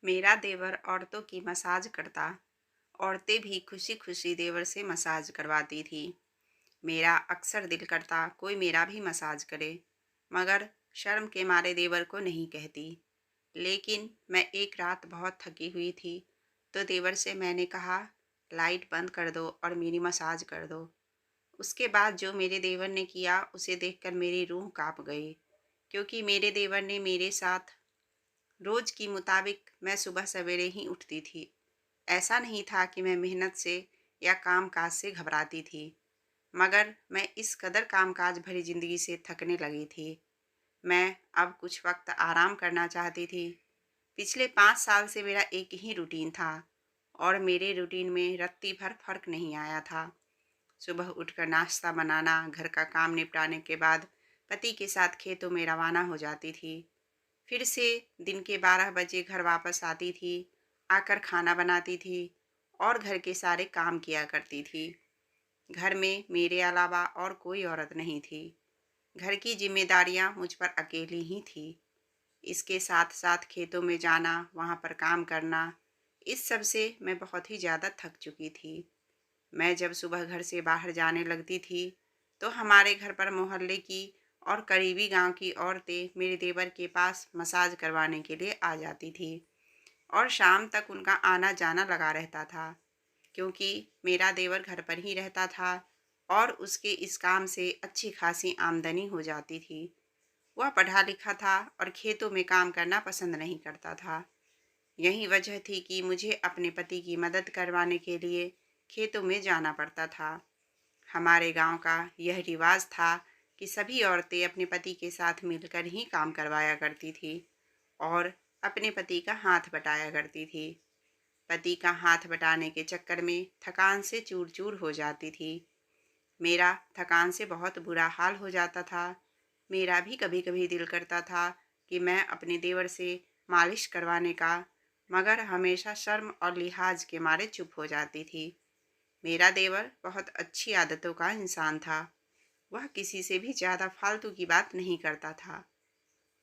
मेरा देवर औरतों की मसाज करता। औरतें भी खुशी खुशी देवर से मसाज करवाती थी। मेरा अक्सर दिल करता कोई मेरा भी मसाज करे, मगर शर्म के मारे देवर को नहीं कहती। लेकिन मैं एक रात बहुत थकी हुई थी, तो देवर से मैंने कहा, लाइट बंद कर दो और मेरी मसाज कर दो। उसके बाद जो मेरे देवर ने किया उसे देखकर मेरी रूह कांप गई, क्योंकि मेरे देवर ने मेरे साथ रोज की मुताबिक मैं सुबह सवेरे ही उठती थी। ऐसा नहीं था कि मैं मेहनत से या काम काज से घबराती थी, मगर मैं इस कदर कामकाज भरी जिंदगी से थकने लगी थी। मैं अब कुछ वक्त आराम करना चाहती थी। पिछले 5 साल से मेरा एक ही रूटीन था, और मेरे रूटीन में रत्ती भर फर्क नहीं आया था। सुबह उठकर नाश्ता बनाना, घर का काम निपटाने के बाद पति के साथ खेतों में रवाना हो जाती थी। फिर से दिन के 12 बजे घर वापस आती थी। आकर खाना बनाती थी और घर के सारे काम किया करती थी। घर में मेरे अलावा और कोई औरत नहीं थी। घर की जिम्मेदारियां मुझ पर अकेली ही थी। इसके साथ साथ खेतों में जाना, वहां पर काम करना, इस सब से मैं बहुत ही ज़्यादा थक चुकी थी। मैं जब सुबह घर से बाहर जाने लगती थी, तो हमारे घर पर मोहल्ले की और करीबी गांव की औरतें मेरे देवर के पास मसाज करवाने के लिए आ जाती थी, और शाम तक उनका आना जाना लगा रहता था, क्योंकि मेरा देवर घर पर ही रहता था और उसके इस काम से अच्छी खासी आमदनी हो जाती थी। वह पढ़ा लिखा था और खेतों में काम करना पसंद नहीं करता था। यही वजह थी कि मुझे अपने पति की मदद करवाने के लिए खेतों में जाना पड़ता था। हमारे गांव का यह रिवाज था कि सभी औरतें अपने पति के साथ मिलकर ही काम करवाया करती थी और अपने पति का हाथ बटाया करती थी। पति का हाथ बटाने के चक्कर में थकान से चूर चूर हो जाती थी। मेरा थकान से बहुत बुरा हाल हो जाता था। मेरा भी कभी कभी दिल करता था कि मैं अपने देवर से मालिश करवाने का, मगर हमेशा शर्म और लिहाज के मारे चुप हो जाती थी। मेरा देवर बहुत अच्छी आदतों का इंसान था। वह किसी से भी ज़्यादा फालतू की बात नहीं करता था।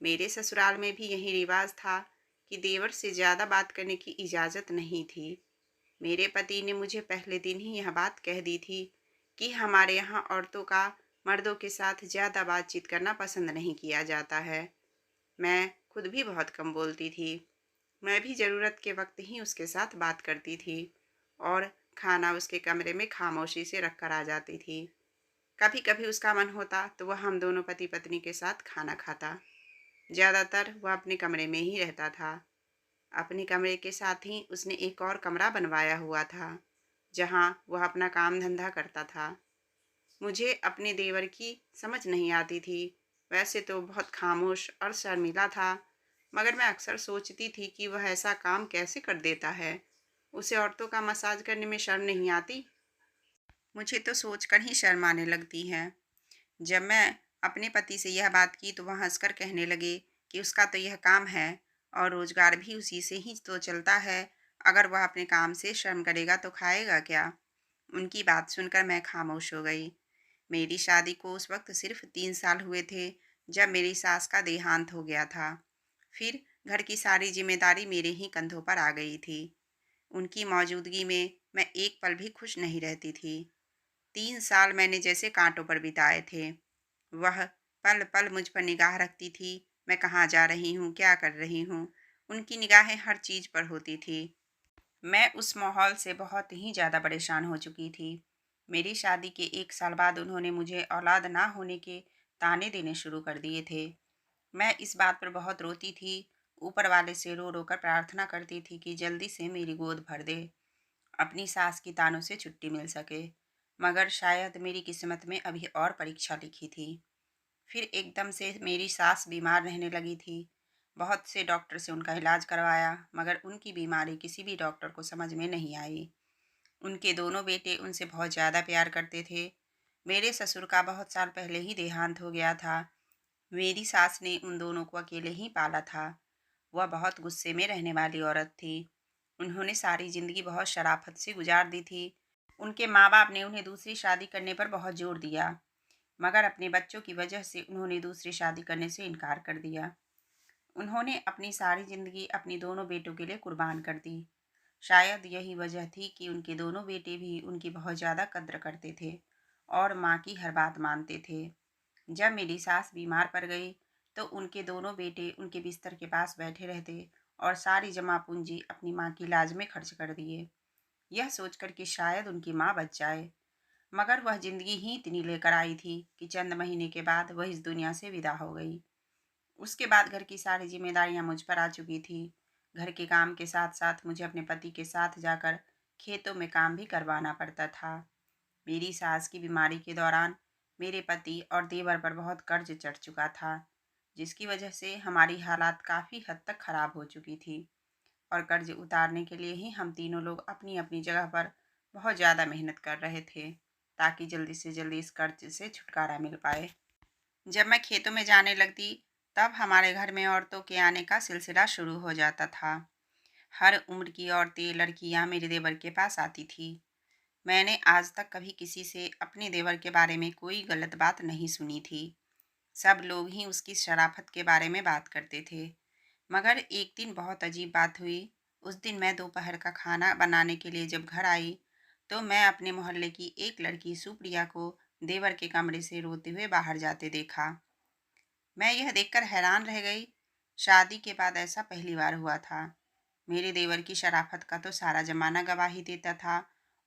मेरे ससुराल में भी यही रिवाज था कि देवर से ज़्यादा बात करने की इजाज़त नहीं थी। मेरे पति ने मुझे पहले दिन ही यह बात कह दी थी कि हमारे यहाँ औरतों का मर्दों के साथ ज़्यादा बातचीत करना पसंद नहीं किया जाता है। मैं खुद भी बहुत कम बोलती थी। मैं भी ज़रूरत के वक्त ही उसके साथ बात करती थी और खाना उसके कमरे में खामोशी से रख कर आ जाती थी। कभी कभी उसका मन होता तो वह हम दोनों पति पत्नी के साथ खाना खाता। ज़्यादातर वह अपने कमरे में ही रहता था। अपने कमरे के साथ ही उसने एक और कमरा बनवाया हुआ था, जहाँ वह अपना काम धंधा करता था। मुझे अपने देवर की समझ नहीं आती थी। वैसे तो बहुत खामोश और शर्मीला था, मगर मैं अक्सर सोचती थी कि वह ऐसा काम कैसे कर देता है। उसे औरतों का मसाज करने में शर्म नहीं आती। मुझे तो सोचकर ही शर्म आने लगती है। जब मैं अपने पति से यह बात की तो वह हंसकर कहने लगे कि उसका तो यह काम है और रोजगार भी उसी से ही तो चलता है। अगर वह अपने काम से शर्म करेगा तो खाएगा क्या। उनकी बात सुनकर मैं खामोश हो गई। मेरी शादी को उस वक्त सिर्फ 3 साल हुए थे, जब मेरी सास का देहांत हो गया था। फिर घर की सारी जिम्मेदारी मेरे ही कंधों पर आ गई थी। उनकी मौजूदगी में मैं एक पल भी खुश नहीं रहती थी। 3 साल मैंने जैसे कांटों पर बिताए थे। वह पल पल मुझ पर निगाह रखती थी। मैं कहाँ जा रही हूँ, क्या कर रही हूँ, उनकी निगाहें हर चीज़ पर होती थी। मैं उस माहौल से बहुत ही ज़्यादा परेशान हो चुकी थी। मेरी शादी के 1 साल बाद उन्होंने मुझे औलाद ना होने के ताने देने शुरू कर दिए थे। मैं इस बात पर बहुत रोती थी। ऊपर वाले से रो रो कर प्रार्थना करती थी कि जल्दी से मेरी गोद भर दे, अपनी सास की तानों से छुट्टी मिल सके। मगर शायद मेरी किस्मत में अभी और परीक्षा लिखी थी। फिर एकदम से मेरी सास बीमार रहने लगी थी। बहुत से डॉक्टर से उनका इलाज करवाया, मगर उनकी बीमारी किसी भी डॉक्टर को समझ में नहीं आई। उनके दोनों बेटे उनसे बहुत ज़्यादा प्यार करते थे। मेरे ससुर का बहुत साल पहले ही देहांत हो गया था। मेरी सास ने उन दोनों को अकेले ही पाला था। वह बहुत गुस्से में रहने वाली औरत थी। उन्होंने सारी ज़िंदगी बहुत शराफत से गुजार दी थी। उनके माँ बाप ने उन्हें दूसरी शादी करने पर बहुत जोर दिया, मगर अपने बच्चों की वजह से उन्होंने दूसरी शादी करने से इनकार कर दिया। उन्होंने अपनी सारी जिंदगी अपनी दोनों बेटों के लिए कुर्बान कर दी। शायद यही वजह थी कि उनके दोनों बेटे भी उनकी बहुत ज़्यादा कद्र करते थे और माँ की हर बात मानते थे। जब मेरी सास बीमार पड़ गई तो उनके दोनों बेटे उनके बिस्तर के पास बैठे रहते और सारी जमा पूंजी अपनी माँ की इलाज में खर्च कर दिए, यह सोचकर कि शायद उनकी माँ बच जाए। मगर वह जिंदगी ही इतनी लेकर आई थी कि चंद महीने के बाद वह इस दुनिया से विदा हो गई। उसके बाद घर की सारी जिम्मेदारियां मुझ पर आ चुकी थी। घर के काम के साथ साथ मुझे अपने पति के साथ जाकर खेतों में काम भी करवाना पड़ता था। मेरी सास की बीमारी के दौरान मेरे पति और देवर पर बहुत कर्ज चढ़ चुका था, जिसकी वजह से हमारी हालात काफ़ी हद तक खराब हो चुकी थी और कर्ज उतारने के लिए ही हम तीनों लोग अपनी अपनी जगह पर बहुत ज़्यादा मेहनत कर रहे थे ताकि जल्दी से जल्दी इस कर्ज से छुटकारा मिल पाए। जब मैं खेतों में जाने लगती तब हमारे घर में औरतों के आने का सिलसिला शुरू हो जाता था। हर उम्र की औरतें लड़कियां मेरे देवर के पास आती थी। मैंने आज तक कभी किसी से अपने देवर के बारे में कोई गलत बात नहीं सुनी थी। सब लोग ही उसकी शराफत के बारे में बात करते थे। मगर एक दिन बहुत अजीब बात हुई। उस दिन मैं दोपहर का खाना बनाने के लिए जब घर आई तो मैं अपने मोहल्ले की एक लड़की सुप्रिया को देवर के कमरे से रोते हुए बाहर जाते देखा। मैं यह देखकर हैरान रह गई। शादी के बाद ऐसा पहली बार हुआ था। मेरे देवर की शराफत का तो सारा जमाना गवाही देता था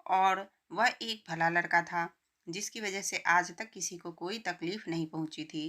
और वह एक भला लड़का था जिसकी वजह से आज तक किसी को कोई तकलीफ नहीं पहुंची थी।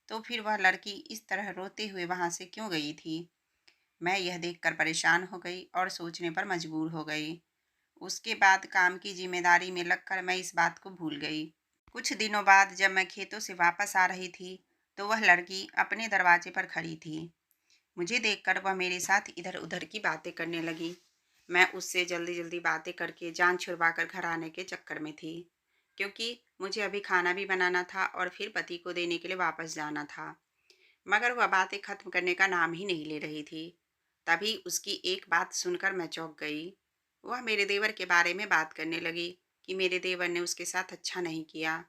तो फिर वह लड़की इस तरह रोते हुए वहां से क्यों गई थी? मैं यह देखकर परेशान हो गई और सोचने पर मजबूर हो गई। उसके बाद काम की जिम्मेदारी में लगकर मैं इस बात को भूल गई। कुछ दिनों बाद जब मैं खेतों से वापस आ रही थी तो वह लड़की अपने दरवाजे पर खड़ी थी। मुझे देखकर वह मेरे साथ इधर उधर की बातें करने लगी। मैं उससे जल्दी जल्दी बातें करके जान छुड़वाकर घर आने के चक्कर में थी, क्योंकि मुझे अभी खाना भी बनाना था और फिर पति को देने के लिए वापस जाना था। मगर वह बातें खत्म करने का नाम ही नहीं ले रही थी। तभी उसकी एक बात सुनकर मैं चौंक गई। वह मेरे देवर के बारे में बात करने लगी कि मेरे देवर ने उसके साथ अच्छा नहीं किया।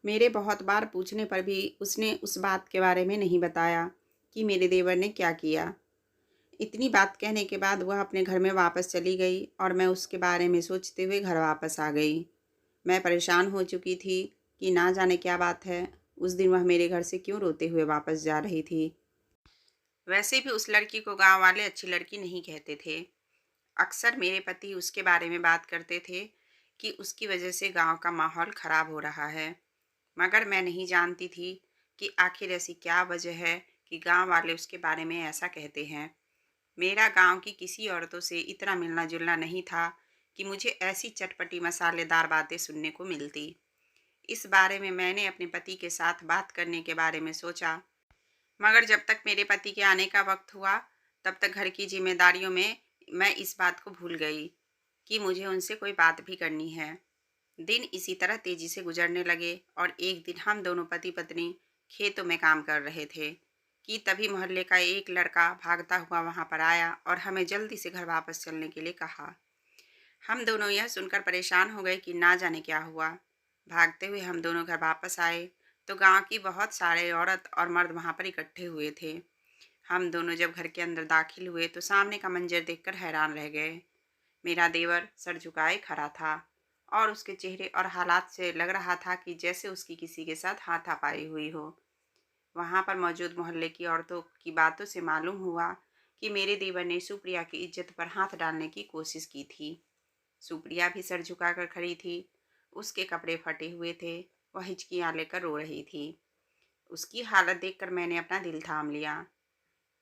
मेरे बहुत बार पूछने पर भी उसने उस बात के बारे में नहीं बताया कि मेरे देवर ने क्या किया। इतनी बात कहने के बाद वह अपने घर में वापस चली गई और मैं उसके बारे में सोचते हुए घर वापस आ गई। मैं परेशान हो चुकी थी कि ना जाने क्या बात है, उस दिन वह मेरे घर से क्यों रोते हुए वापस जा रही थी। वैसे भी उस लड़की को गांव वाले अच्छी लड़की नहीं कहते थे। अक्सर मेरे पति उसके बारे में बात करते थे कि उसकी वजह से गांव का माहौल खराब हो रहा है। मगर मैं नहीं जानती थी कि आखिर ऐसी क्या वजह है कि गांव वाले उसके बारे में ऐसा कहते हैं। मेरा गांव की किसी औरतों से इतना मिलना जुलना नहीं था कि मुझे ऐसी चटपटी मसालेदार बातें सुनने को मिलती। इस बारे में मैंने अपने पति के साथ बात करने के बारे में सोचा, मगर जब तक मेरे पति के आने का वक्त हुआ तब तक घर की जिम्मेदारियों में मैं इस बात को भूल गई कि मुझे उनसे कोई बात भी करनी है। दिन इसी तरह तेजी से गुजरने लगे और एक दिन हम दोनों पति पत्नी खेतों में काम कर रहे थे कि तभी मोहल्ले का एक लड़का भागता हुआ वहां पर आया और हमें जल्दी से घर वापस चलने के लिए कहा। हम दोनों यह सुनकर परेशान हो गए कि ना जाने क्या हुआ। भागते हुए हम दोनों घर वापस आए तो गांव की बहुत सारे औरत और मर्द वहां पर इकट्ठे हुए थे। हम दोनों जब घर के अंदर दाखिल हुए तो सामने का मंजर देखकर हैरान रह गए। मेरा देवर सर झुकाए खड़ा था और उसके चेहरे और हालात से लग रहा था कि जैसे उसकी किसी के साथ हाथापाई हुई हो। वहां पर मौजूद मोहल्ले की औरतों की बातों से मालूम हुआ कि मेरे देवर ने सुप्रिया की इज्जत पर हाथ डालने की कोशिश की थी। सुप्रिया भी सर झुकाकर खड़ी थी। उसके कपड़े फटे हुए थे। वह हिचकियां लेकर रो रही थी। उसकी हालत देखकर मैंने अपना दिल थाम लिया।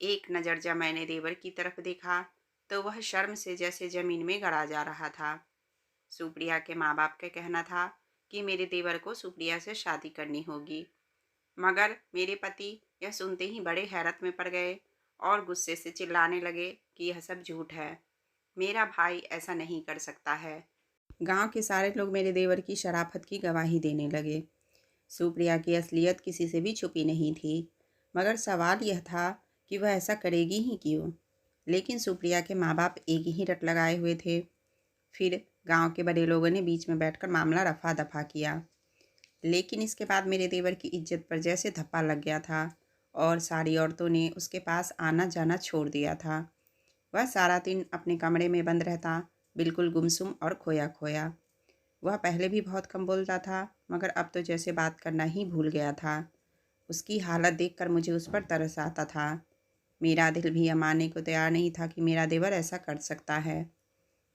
एक नज़र जब मैंने देवर की तरफ देखा तो वह शर्म से जैसे जमीन में गड़ा जा रहा था। सुप्रिया के माँ बाप का कहना था कि मेरे देवर को सुप्रिया से शादी करनी होगी। मगर मेरे पति यह सुनते ही बड़े हैरत में पड़ गए और गुस्से से चिल्लाने लगे कि यह सब झूठ है, मेरा भाई ऐसा नहीं कर सकता है। गांव के सारे लोग मेरे देवर की शराफत की गवाही देने लगे। सुप्रिया की असलियत किसी से भी छुपी नहीं थी, मगर सवाल यह था कि वह ऐसा करेगी ही क्यों। लेकिन सुप्रिया के माँ बाप एक ही रट लगाए हुए थे। फिर गांव के बड़े लोगों ने बीच में बैठकर मामला रफा दफा किया। लेकिन इसके बाद मेरे देवर की इज्जत पर जैसे धप्पा लग गया था और सारी औरतों ने उसके पास आना जाना छोड़ दिया था। वह सारा दिन अपने कमरे में बंद रहता, बिल्कुल गुमसुम और खोया खोया। वह पहले भी बहुत कम बोलता था, मगर अब तो जैसे बात करना ही भूल गया था। उसकी हालत देखकर मुझे उस पर तरस आता था। मेरा दिल भी यह मानने को तैयार नहीं था कि मेरा देवर ऐसा कर सकता है।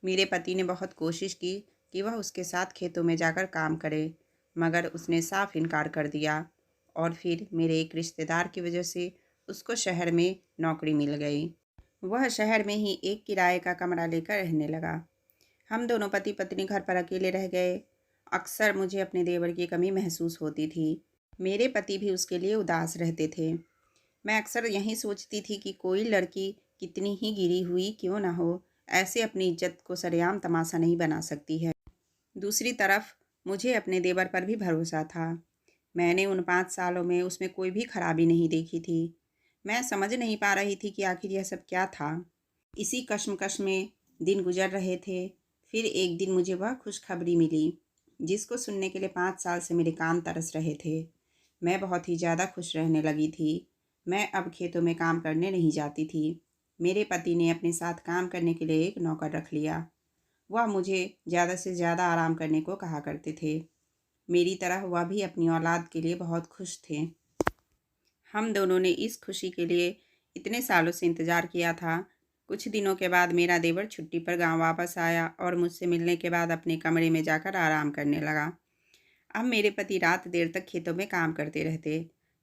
मेरे पति ने बहुत कोशिश की कि वह उसके साथ खेतों में जाकर काम करे, मगर उसने साफ इनकार कर दिया। और फिर मेरे एक रिश्तेदार की वजह से उसको शहर में नौकरी मिल गई। वह शहर में ही एक किराए का कमरा लेकर रहने लगा। हम दोनों पति पत्नी घर पर अकेले रह गए। अक्सर मुझे अपने देवर की कमी महसूस होती थी। मेरे पति भी उसके लिए उदास रहते थे। मैं अक्सर यही सोचती थी कि कोई लड़की कितनी ही गिरी हुई क्यों ना हो, ऐसे अपनी इज्जत को सरेआम तमाशा नहीं बना सकती है। दूसरी तरफ मुझे अपने देवर पर भी भरोसा था। मैंने उन 5 सालों में उसमें कोई भी खराबी नहीं देखी थी। मैं समझ नहीं पा रही थी कि आखिर यह सब क्या था। इसी कश्मकश में दिन गुजर रहे थे। फिर एक दिन मुझे वह खुशखबरी मिली, जिसको सुनने के लिए 5 साल से मेरे कान तरस रहे थे। मैं बहुत ही ज़्यादा खुश रहने लगी थी। मैं अब खेतों में काम करने नहीं जाती थी। मेरे पति ने अपने साथ काम करने के लिए एक नौकर रख लिया। वह मुझे ज़्यादा से ज़्यादा आराम करने को कहा करते थे। मेरी तरह वह भी अपनी औलाद के लिए बहुत खुश थे। हम दोनों ने इस खुशी के लिए इतने सालों से इंतज़ार किया था। कुछ दिनों के बाद मेरा देवर छुट्टी पर गांव वापस आया और मुझसे मिलने के बाद अपने कमरे में जाकर आराम करने लगा। अब मेरे पति रात देर तक खेतों में काम करते रहते,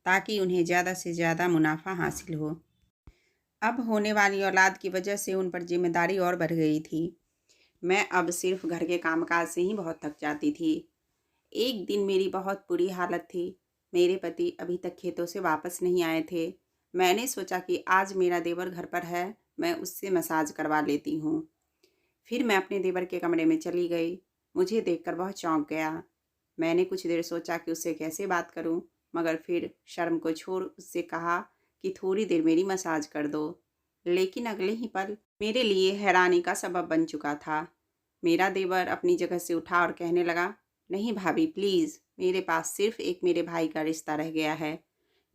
ताकि उन्हें ज़्यादा से ज़्यादा मुनाफा हासिल हो। अब होने वाली औलाद की वजह से उन पर जिम्मेदारी और बढ़ गई थी। मैं अब सिर्फ घर के कामकाज से ही बहुत थक जाती थी। एक दिन मेरी बहुत बुरी हालत थी। मेरे पति अभी तक खेतों से वापस नहीं आए थे। मैंने सोचा कि आज मेरा देवर घर पर है, मैं उससे मसाज करवा लेती हूँ। फिर मैं अपने देवर के कमरे में चली गई। मुझे देखकर वह चौंक गया। मैंने कुछ देर सोचा कि उससे कैसे बात करूं, मगर फिर शर्म को छोड़ उससे कहा कि थोड़ी देर मेरी मसाज कर दो। लेकिन अगले ही पल मेरे लिए हैरानी का सबब बन चुका था। मेरा देवर अपनी जगह से उठा और कहने लगा, नहीं भाभी प्लीज़, मेरे पास सिर्फ एक मेरे भाई का रिश्ता रह गया है।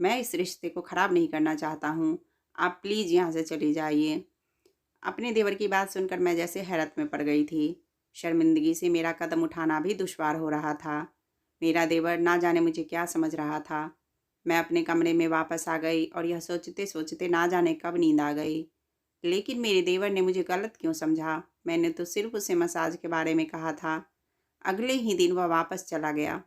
मैं इस रिश्ते को ख़राब नहीं करना चाहता हूँ। आप प्लीज़ यहाँ से चली जाइए। अपने देवर की बात सुनकर मैं जैसे हैरत में पड़ गई थी। शर्मिंदगी से मेरा कदम उठाना भी दुश्वार हो रहा था। मेरा देवर ना जाने मुझे क्या समझ रहा था। मैं अपने कमरे में वापस आ गई और यह सोचते सोचते ना जाने कब नींद आ गई। लेकिन मेरे देवर ने मुझे गलत क्यों समझा? मैंने तो सिर्फ उसे मसाज के बारे में कहा था। अगले ही दिन वह वापस चला गया।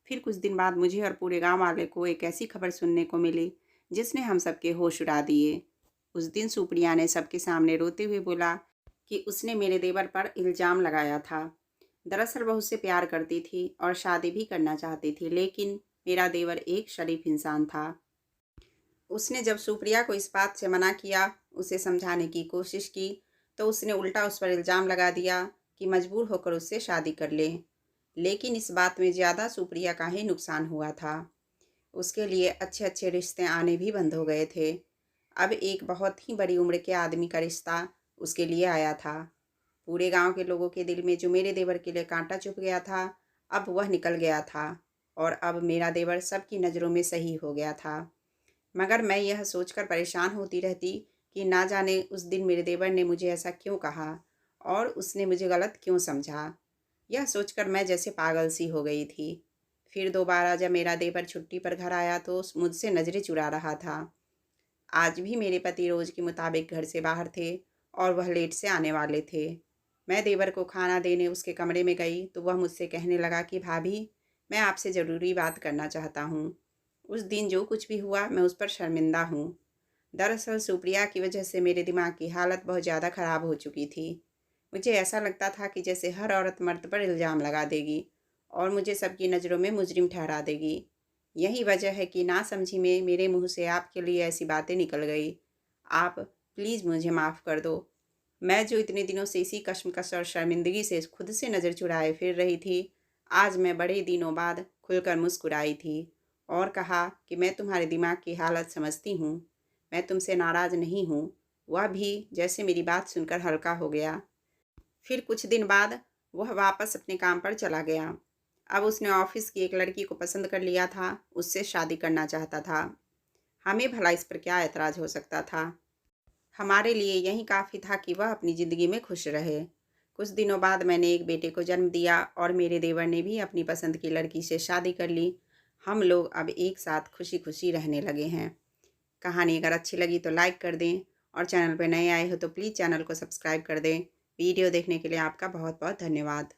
फिर कुछ दिन बाद मुझे और पूरे गांव वाले को एक ऐसी खबर सुनने को मिली, जिसने हम सबके होश उड़ा दिए। उस दिन सुप्रिया ने सबके सामने रोते हुए बोला कि उसने मेरे देवर पर इल्ज़ाम लगाया था। दरअसल वह उससे प्यार करती थी और शादी भी करना चाहती थी, लेकिन मेरा देवर एक शरीफ इंसान था। उसने जब सुप्रिया को इस बात से मना किया, उसे समझाने की कोशिश की, तो उसने उल्टा उस पर इल्ज़ाम लगा दिया कि मजबूर होकर उससे शादी कर ले। लेकिन इस बात में ज़्यादा सुप्रिया का ही नुकसान हुआ था। उसके लिए अच्छे अच्छे रिश्ते आने भी बंद हो गए थे। अब एक बहुत ही बड़ी उम्र के आदमी का रिश्ता उसके लिए आया था। पूरे गांव के लोगों के दिल में जो मेरे देवर के लिए कांटा चुभ गया था, अब वह निकल गया था और अब मेरा देवर सबकी नज़रों में सही हो गया था। मगर मैं यह सोचकर परेशान होती रहती कि ना जाने उस दिन मेरे देवर ने मुझे ऐसा क्यों कहा और उसने मुझे गलत क्यों समझा। यह सोचकर मैं जैसे पागल सी हो गई थी। फिर दोबारा जब मेरा देवर छुट्टी पर घर आया तो मुझसे नज़रें चुरा रहा था। आज भी मेरे पति रोज़ के मुताबिक घर से बाहर थे और वह लेट से आने वाले थे। मैं देवर को खाना देने उसके कमरे में गई तो वह मुझसे कहने लगा कि भाभी, मैं आपसे ज़रूरी बात करना चाहता हूँ। उस दिन जो कुछ भी हुआ मैं उस पर शर्मिंदा हूँ। दरअसल सुप्रिया की वजह से मेरे दिमाग की हालत बहुत ज़्यादा ख़राब हो चुकी थी। मुझे ऐसा लगता था कि जैसे हर औरत मर्द पर इल्ज़ाम लगा देगी और मुझे सबकी नज़रों में मुजरिम ठहरा देगी। यही वजह है कि नासमझी में मेरे मुंह से आपके लिए ऐसी बातें निकल गई। आप प्लीज़ मुझे माफ़ कर दो। मैं जो इतने दिनों से इसी कश्मकश और शर्मिंदगी से खुद से नज़र चुराए फिर रही थी, आज मैं बड़े दिनों बाद खुलकर मुस्कुराई थी और कहा कि मैं तुम्हारे दिमाग की हालत समझती हूँ। मैं तुमसे नाराज़ नहीं हूँ। वह भी जैसे मेरी बात सुनकर हल्का हो गया। फिर कुछ दिन बाद वह वापस अपने काम पर चला गया। अब उसने ऑफिस की एक लड़की को पसंद कर लिया था, उससे शादी करना चाहता था। हमें भला इस पर क्या ऐतराज़ हो सकता था। हमारे लिए यही काफ़ी था कि वह अपनी ज़िंदगी में खुश रहे। कुछ दिनों बाद मैंने एक बेटे को जन्म दिया और मेरे देवर ने भी अपनी पसंद की लड़की से शादी कर ली। हम लोग अब एक साथ खुशी खुशी रहने लगे हैं। कहानी अगर अच्छी लगी तो लाइक कर दें और चैनल पर नए आए हो तो प्लीज़ चैनल को सब्सक्राइब कर दें। वीडियो देखने के लिए आपका बहुत बहुत धन्यवाद।